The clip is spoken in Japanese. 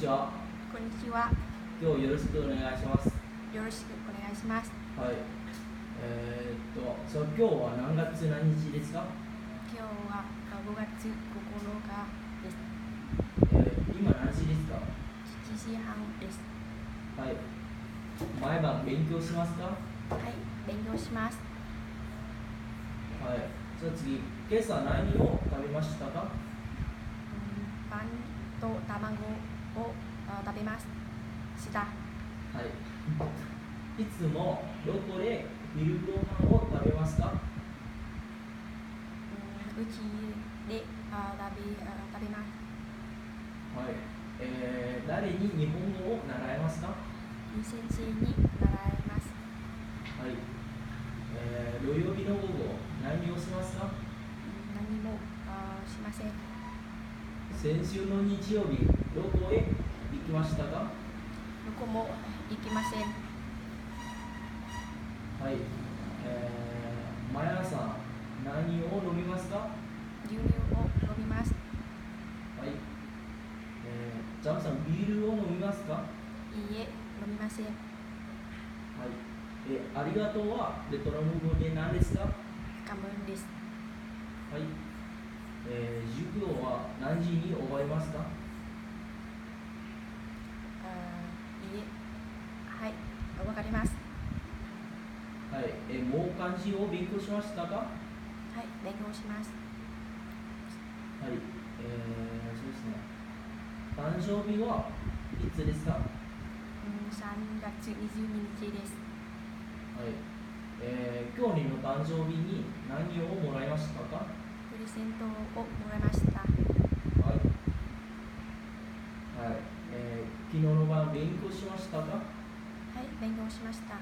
ちは。こんにちは。今日よろしくお願いします。よろしくお願いします。はい。今日は何月何日ですか？今日は5月9日です。今何時ですか7時半です。はい。毎晩勉強しますか？はい、勉強します。はい。じゃあ次、今朝何を食べましたか？パンと卵を食べました。はい。いつもどこで昼ご飯を食べますか？うちで食べます。はい。誰に日本語を習いますか？先生に習います。はい。土曜日の午後、何をしますか？何もしません。先週の日曜日、どこへ行きましたか？どこも行きません。はい。毎朝何を飲みますか？牛乳を飲みます。はい。ジャムさん、ビールを飲みますか？いいえ、飲みません。はい。ありがとうはベトナム語で何ですか？カムンです。はい。授業は何時に終わりますか？いいえ、はい、わかります。はい。もう漢字を勉強しましたか？はい、勉強します。はい。そうですね。誕生日はいつですか？ 3月22日です。はい。今日の誕生日に何をもらいましたか？プレゼントをもらいました。はい。はい。昨日の晩勉強しましたか？はい、勉強しました。